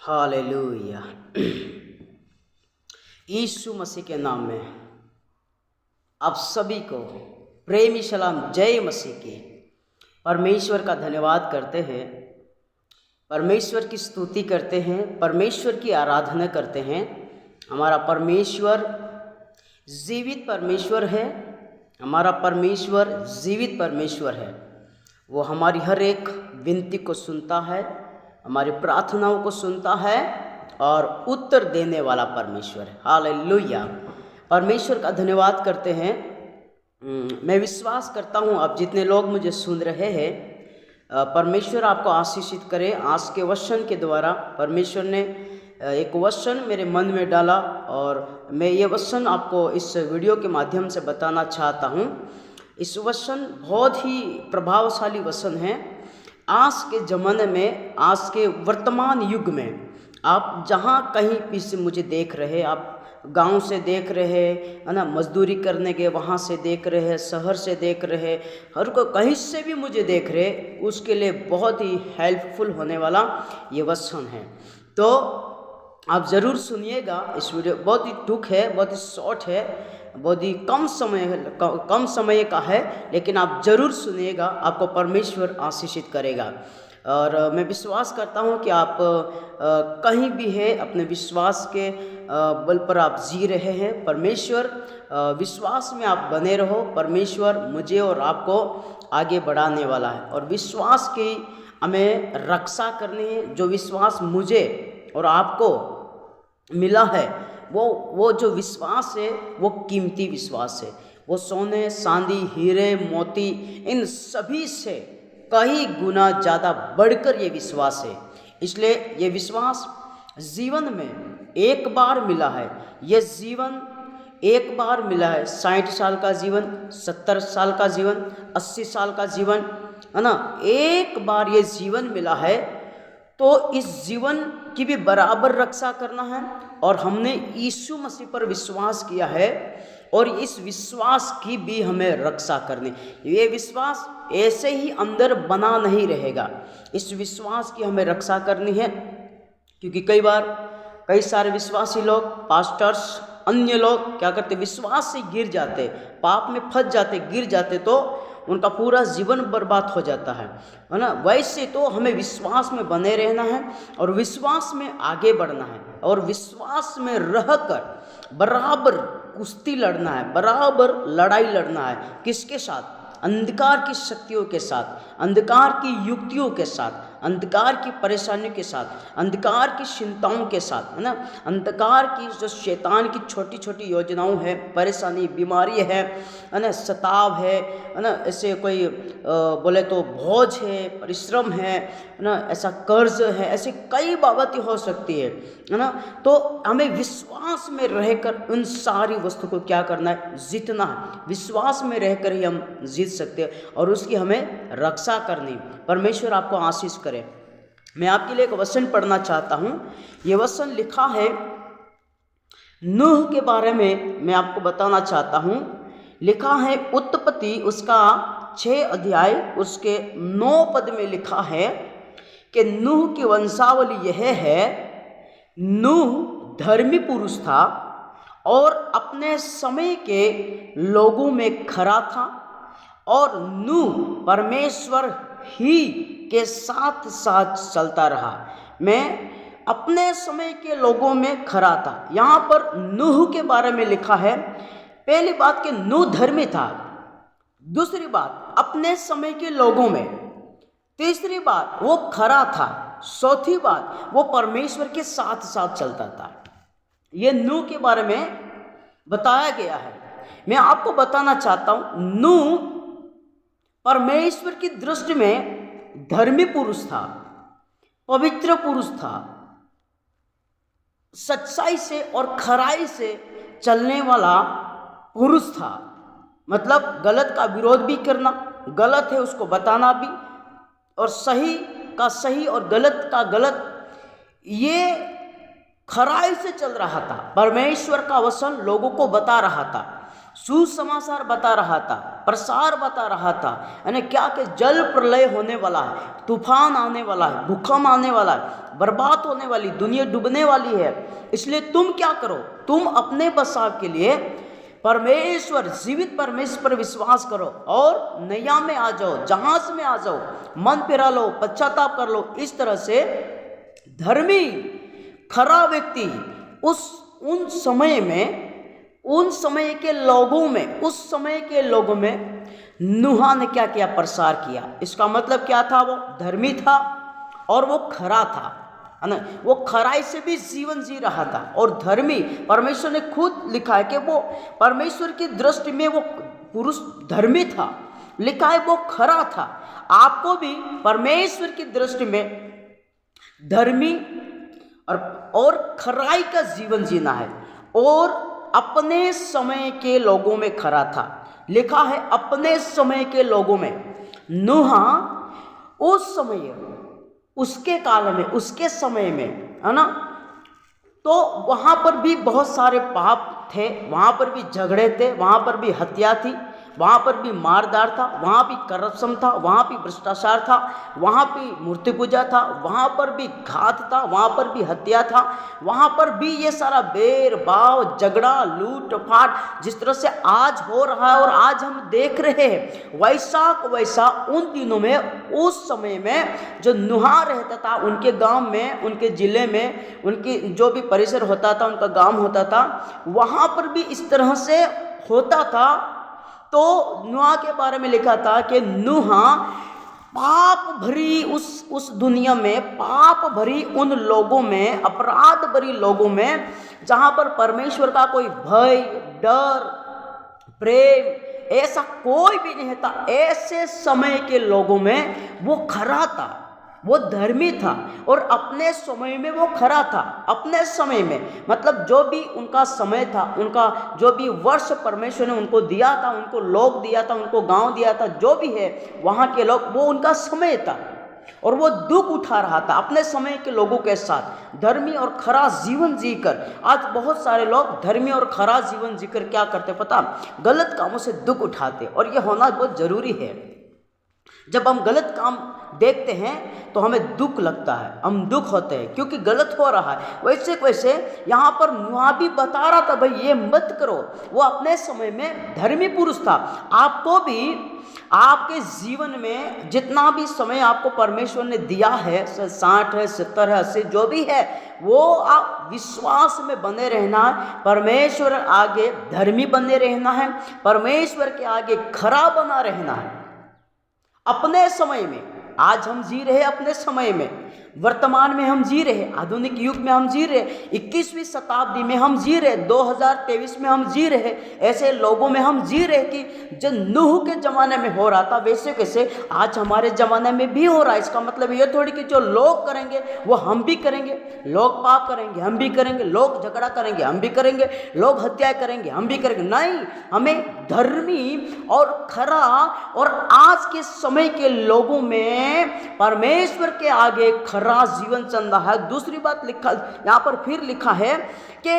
Hallelujah. यीशु मसीह के नाम में आप सभी को प्रेमी सलाम, जय मसीह की। परमेश्वर का धन्यवाद करते हैं, परमेश्वर की स्तुति करते हैं, परमेश्वर की आराधना करते हैं। हमारा परमेश्वर जीवित परमेश्वर है, हमारा परमेश्वर जीवित परमेश्वर है। वो हमारी हर एक विनती को सुनता है, हमारी प्रार्थनाओं को सुनता है और उत्तर देने वाला परमेश्वर है। हालेलुया। परमेश्वर का धन्यवाद करते हैं। मैं विश्वास करता हूँ आप जितने लोग मुझे सुन रहे हैं, परमेश्वर आपको आशीषित करे। आज के वचन के द्वारा परमेश्वर ने एक वचन मेरे मन में डाला और मैं ये वचन आपको इस वीडियो के माध्यम से बताना चाहता हूँ। इस वचन बहुत ही प्रभावशाली वचन है। आज के ज़माने में, आज के वर्तमान युग में, आप जहाँ कहीं भी से मुझे देख रहे, आप गांव से देख रहे है ना, मजदूरी करने के वहाँ से देख रहे हैं, शहर से देख रहे, हर को कहीं से भी मुझे देख रहे, उसके लिए बहुत ही हेल्पफुल होने वाला ये वचन है। तो आप ज़रूर सुनिएगा। इस वीडियो बहुत ही टूक है, बहुत ही शॉर्ट है, बहुत ही कम समय का है, लेकिन आप ज़रूर सुनिएगा, आपको परमेश्वर आशीषित करेगा। और मैं विश्वास करता हूँ कि आप कहीं भी है अपने विश्वास के बल पर आप जी रहे हैं। परमेश्वर विश्वास में आप बने रहो। परमेश्वर मुझे और आपको आगे बढ़ाने वाला है और विश्वास की हमें रक्षा करनी है। जो विश्वास मुझे और आपको मिला है, वो जो विश्वास है वो कीमती विश्वास है। वो सोने, चांदी, हीरे, मोती, इन सभी से कई गुना ज़्यादा बढ़कर ये विश्वास है। इसलिए ये विश्वास जीवन में एक बार मिला है। ये जीवन एक बार मिला है। 60 साल का जीवन, 70 साल का जीवन, 80 साल का जीवन, है ना, एक बार ये जीवन मिला है। तो इस जीवन की भी बराबर रक्षा करना है। और हमने यीशु मसीह पर विश्वास किया है और इस विश्वास की भी हमें रक्षा करनी। ये विश्वास ऐसे ही अंदर बना नहीं रहेगा। इस विश्वास की हमें रक्षा करनी है, क्योंकि कई सारे विश्वासी लोग, पास्टर्स, अन्य लोग क्या करते, विश्वास से गिर जाते, पाप में फंस जाते, गिर जाते, तो उनका पूरा जीवन बर्बाद हो जाता है ना। वैसे तो हमें विश्वास में बने रहना है और विश्वास में आगे बढ़ना है और विश्वास में रहकर बराबर कुश्ती लड़ना है, बराबर लड़ाई लड़ना है। किसके साथ? अंधकार की शक्तियों के साथ, अंधकार की युक्तियों के साथ, अंधकार की परेशानियों के साथ, अंधकार की चिंताओं के साथ, है ना। अंधकार की जो शैतान की छोटी छोटी योजनाओं है, परेशानी, बीमारी है ना, सताव है ना, ऐसे कोई बोले तो बोझ है, परिश्रम है ना, ऐसा कर्ज है, ऐसे कई बाबतें हो सकती है ना। तो हमें विश्वास में रहकर उन सारी वस्तु को क्या करना है? जीतना है। विश्वास में रहकर ही हम जीत सकते हैं और उसकी हमें रक्षा करनी। परमेश्वर आपको आशीष करे। मैं आपके लिए एक वचन पढ़ना चाहता हूँ। ये वचन लिखा है नूह के बारे में, मैं आपको बताना चाहता हूँ। लिखा है उत्पत्ति उसका 6 अध्याय उसके 9 पद में लिखा है कि नूह की वंशावली यह है, नूह धर्मी पुरुष था और अपने समय के लोगों में खरा था और नूह परमेश्वर ही के साथ साथ चलता रहा। मैं अपने समय के लोगों में खरा था। यहाँ पर नूह के बारे में लिखा है। पहली बात कि नूह धर्मी था, दूसरी बात अपने समय के लोगों में, तीसरी बात वो खरा था, चौथी बात वो परमेश्वर के साथ साथ चलता था। ये नूह के बारे में बताया गया है। मैं आपको बताना चाहता हूं, नूह परमेश्वर की दृष्टि में धर्मी पुरुष था, पवित्र पुरुष था, सच्चाई से और खराई से चलने वाला पुरुष था। मतलब गलत का विरोध भी करना, गलत है उसको बताना भी, और सही का सही और गलत का गलत, ये खराई से चल रहा था। परमेश्वर का वचन लोगों को बता रहा था सुसमाचार बता रहा था, प्रसार बता रहा था, यानी क्या कि जल प्रलय होने वाला है, तूफान आने वाला है, भूकंप आने वाला है, बर्बाद होने वाली, दुनिया डूबने वाली है। इसलिए तुम क्या करो, तुम अपने बचाव के लिए परमेश्वर, जीवित परमेश्वर पर विश्वास करो और नैया में आ जाओ, जहाज में आ जाओ, मन फिरा लो, पश्चाताप कर लो। इस तरह से धर्मी खरा व्यक्ति उन समय के लोगों में नूह ने क्या किया, प्रसार किया। इसका मतलब क्या था, वो धर्मी था और वो खरा था, है ना। वो खराई से भी जीवन जी रहा था और धर्मी, परमेश्वर ने खुद लिखा है कि वो परमेश्वर की दृष्टि में वो पुरुष धर्मी था, लिखा है वो खरा था। आपको भी परमेश्वर की दृष्टि में धर्मी और खराई का जीवन जीना है। और अपने समय के लोगों में खरा था, लिखा है अपने समय के लोगों में। नूह उस समय, उसके काल में, उसके समय में, है ना, तो वहाँ पर भी बहुत सारे पाप थे, वहाँ पर भी झगड़े थे, वहाँ पर भी हत्या थी, वहाँ पर भी मारदार था, वहाँ भी करप्शन था, वहाँ भी भ्रष्टाचार था, वहाँ भी मूर्ति पूजा था, वहाँ पर भी घात था, वहाँ पर भी हत्या था, वहाँ पर भी ये सारा बैर भाव, झगड़ा, लूट फाट जिस तरह से आज हो रहा है और आज हम देख रहे हैं, वैसा उन दिनों में, उस समय में जो नूह रहता था, उनके गांव में, उनके ज़िले में, उनकी जो भी परिसर होता था, उनका गांव होता था, वहाँ पर भी इस तरह से होता था। तो नूह के बारे में लिखा था कि नूह पाप भरी उस दुनिया में, पाप भरी उन लोगों में, अपराध भरी लोगों में, जहाँ पर परमेश्वर का कोई भय, डर, प्रेम ऐसा कोई भी नहीं था, ऐसे समय के लोगों में वो खरा था, वो धर्मी था और अपने समय में वो खरा था। अपने समय में मतलब जो भी उनका समय था, उनका जो भी वर्ष परमेश्वर ने उनको दिया था, उनको लोग दिया था, उनको गांव दिया था, जो भी है वहाँ के लोग, वो उनका समय था और वो दुख उठा रहा था अपने समय के लोगों के साथ, धर्मी और खरा जीवन जीकर। आज बहुत सारे लोग धर्मी और खरा जीवन जीकर क्या करते पता, गलत कामों से दुख उठाते, और ये होना बहुत जरूरी है। जब हम गलत काम देखते हैं तो हमें दुख लगता है, हम दुख होते हैं क्योंकि गलत हो रहा है। वैसे यहाँ पर नूह भी बता रहा था, भाई ये मत करो। वो अपने समय में धर्मी पुरुष था। आपको भी आपके जीवन में जितना भी समय आपको परमेश्वर ने दिया है, 60 है, 70 है, 80 जो भी है, वो आप विश्वास में बने रहना है, परमेश्वर आगे धर्मी बने रहना है, परमेश्वर के आगे खरा बना रहना है अपने समय में। आज हम जी रहे अपने समय में, वर्तमान में हम जी रहे, आधुनिक युग में हम जी रहे, 21वीं शताब्दी में हम जी रहे, 2023 में हम जी रहे, ऐसे लोगों में हम जी रहे कि जो नूह के ज़माने में हो रहा था वैसे कैसे आज हमारे ज़माने में भी हो रहा है। इसका मतलब ये थोड़ी कि जो लोग करेंगे वो हम भी करेंगे, लोग पाप करेंगे हम भी करेंगे, लोग झगड़ा करेंगे हम भी करेंगे, लोग हत्या करेंगे हम भी करेंगे। नहीं, हमें धर्मी और खरा और आज के समय के लोगों में परमेश्वर के आगे खरा जीवन चल रहा है। दूसरी बात लिखा यहां पर फिर लिखा है कि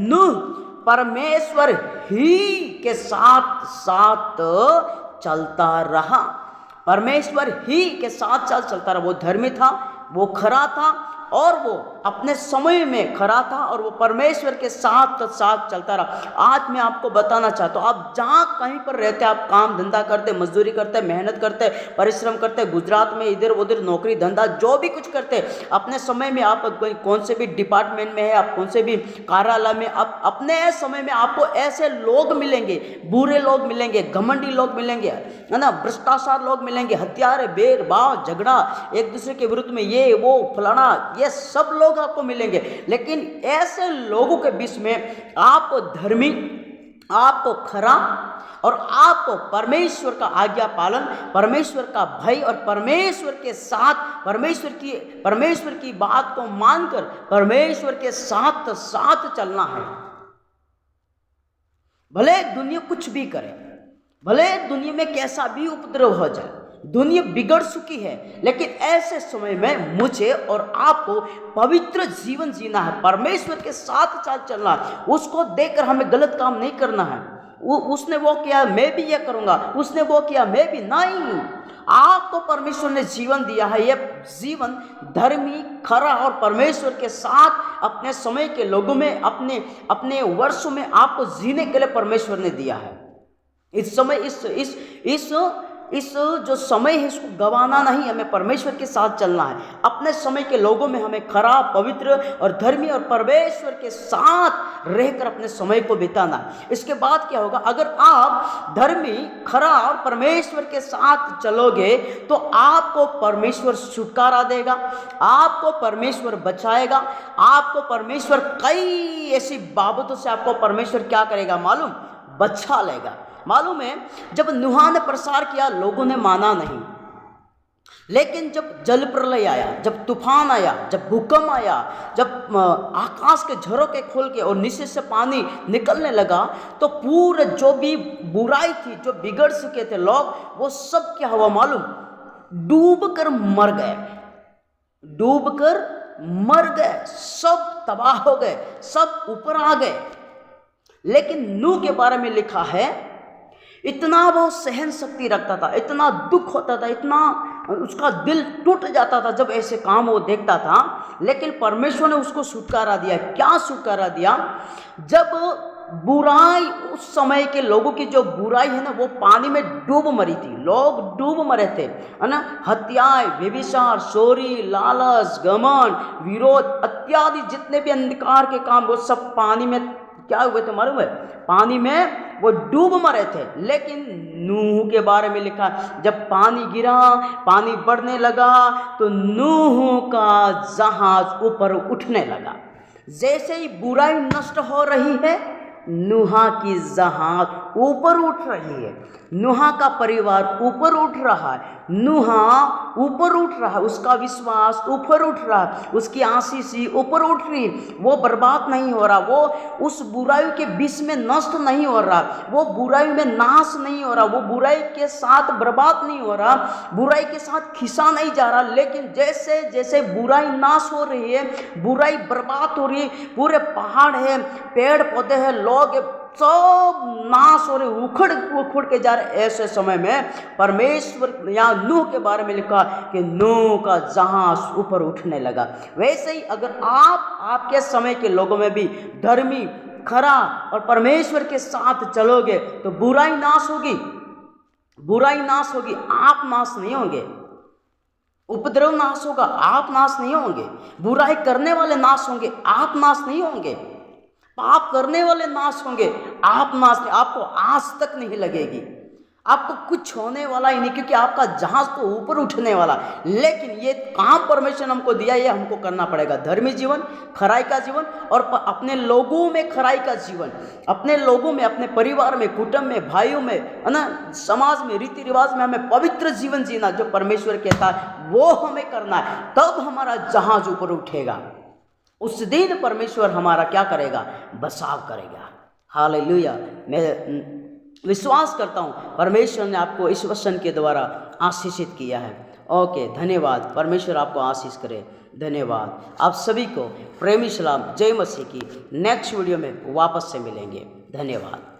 नूह परमेश्वर ही के साथ साथ चलता रहा, परमेश्वर ही के साथ साथ चलता रहा। वो धर्मी था, वो खरा था और वो अपने समय में खरा था और वो परमेश्वर के साथ साथ चलता रहा। आज मैं आपको बताना चाहता हूँ, आप जहाँ कहीं पर रहते, आप काम धंधा करते, मजदूरी करते, मेहनत करते, परिश्रम करते, गुजरात में इधर उधर नौकरी धंधा जो भी कुछ करते, अपने समय में आप कौन से भी डिपार्टमेंट में है, आप कौन से भी कार्यालय में, आप अपने समय में आपको ऐसे लोग मिलेंगे, बुरे लोग मिलेंगे, घमंडी लोग मिलेंगे, है ना, भ्रष्टाचार लोग मिलेंगे, हत्यारे, बेर भाव, झगड़ा, एक दूसरे के विरुद्ध में ये वो फलाना, ये सब लोग आपको मिलेंगे। लेकिन ऐसे लोगों के बीच में आपको धर्मी, आपको खरा और आपको परमेश्वर का आज्ञा पालन, परमेश्वर का भय और परमेश्वर के साथ परमेश्वर की बात को मानकर परमेश्वर के साथ साथ चलना है। भले दुनिया कुछ भी करे, भले दुनिया में कैसा भी उपद्रव हो जाए, दुनिया बिगड़ चुकी है, लेकिन ऐसे समय में मुझे और आपको पवित्र जीवन जीना है, परमेश्वर के साथ चलना है। उसको देखकर हमें गलत काम नहीं करना है। उसने वो किया मैं भी ये करूँगा, उसने वो किया मैं भी, नहीं। आपको परमेश्वर ने जीवन दिया है, ये जीवन धर्मी, खरा और परमेश्वर के साथ अपने समय के लोगों में, अपने वर्षों में आपको जीने के लिए परमेश्वर ने दिया है। इस समय इस जो समय है इसको गंवाना नहीं, हमें परमेश्वर के साथ चलना है। अपने समय के लोगों में हमें खरा, पवित्र और धर्मी और परमेश्वर के साथ रहकर अपने समय को बिताना है। इसके बाद क्या होगा, अगर आप धर्मी, खरा और परमेश्वर के साथ चलोगे तो आपको परमेश्वर छुटकारा देगा, आपको परमेश्वर बचाएगा, आपको परमेश्वर कई ऐसी बाबतों से आपको परमेश्वर क्या करेगा मालूम, बचा लेगा। मालूम है, जब नूह ने प्रसार किया लोगों ने माना नहीं, लेकिन जब जल प्रलय आया, जब तूफान आया, जब भूकंप आया, जब आकाश के झरोखे खोल के और नीचे से पानी निकलने लगा, तो पूरे जो भी बुराई थी, जो बिगड़ चुके थे लोग, वो सब क्या हुआ मालूम, डूब कर मर गए, डूब कर मर गए, सब तबाह हो गए, सब ऊपर आ गए। लेकिन नूह के बारे में लिखा है, इतना वो सहन शक्ति रखता था, इतना दुख होता था, इतना उसका दिल टूट जाता था जब ऐसे काम वो देखता था, लेकिन परमेश्वर ने उसको छुटकारा दिया। क्या छुटकारा दिया, जब बुराई, उस समय के लोगों की जो बुराई है ना, वो पानी में डूब मरी थी, लोग डूब मरे थे, है ना। हत्याएं, व्यभिचार, चोरी, लालच, घमंड, विरोध इत्यादि जितने भी अंधकार के काम, वो सब पानी में क्या हुए थे मालूम है, पानी में वो डूब मरे थे। लेकिन नूह के बारे में लिखा, जब पानी गिरा, पानी बढ़ने लगा, तो नूह का जहाज ऊपर उठने लगा। जैसे ही बुराई नष्ट हो रही है, नूह की जहाज ऊपर उठ रही है, नूह का परिवार ऊपर उठ रहा है, नूह ऊपर उठ रहा है, उसका विश्वास ऊपर उठ रहा है, उसकी आशीष ऊपर उठ रही, वो बर्बाद नहीं हो रहा, वो उस बुराई के बीच में नष्ट नहीं हो रहा, वो बुराई में नाश नहीं हो रहा, वो बुराई के साथ बर्बाद नहीं हो रहा, बुराई के साथ खिसा नहीं जा रहा। लेकिन जैसे जैसे बुराई नाश हो रही है, बुराई बर्बाद हो रही है, पूरे पहाड़ है, पेड़ पौधे हैं, लोग सब नाश हो रहे, उखड़ के जा रहे, ऐसे समय में परमेश्वर यहाँ नूह के बारे में लिखा कि नूह का जहाज ऊपर उठने लगा। वैसे ही अगर आपके समय के लोगों में भी धर्मी, खरा और परमेश्वर के साथ चलोगे तो बुराई नाश होगी, बुराई नाश होगी, आप नाश नहीं होंगे। उपद्रव नाश होगा, आप नाश नहीं होंगे। बुराई करने वाले नाश होंगे, आप नाश नहीं होंगे। पाप करने वाले नाश होंगे, आप नाश नहीं, आपको आस तक नहीं लगेगी, आपको कुछ होने वाला ही नहीं, क्योंकि आपका जहाज तो ऊपर उठने वाला। लेकिन ये काम परमेश्वर हमको दिया, ये हमको करना पड़ेगा। धर्मी जीवन, खराई का जीवन और अपने लोगों में खराई का जीवन, अपने लोगों में, अपने परिवार में, कुटुंब में, भाइयों में, है ना, समाज में, रीति रिवाज में हमें पवित्र जीवन जीना जो परमेश्वर कहता है वो हमें करना है। तब हमारा जहाज ऊपर उठेगा, उस दिन परमेश्वर हमारा क्या करेगा, बचाव करेगा। हालेलुया। मैं विश्वास करता हूँ परमेश्वर ने आपको इस वचन के द्वारा आशीषित किया है। ओके, धन्यवाद। परमेश्वर आपको आशीष करे। धन्यवाद। आप सभी को प्रेमी सलाम, जय मसीह की। नेक्स्ट वीडियो में वापस से मिलेंगे। धन्यवाद।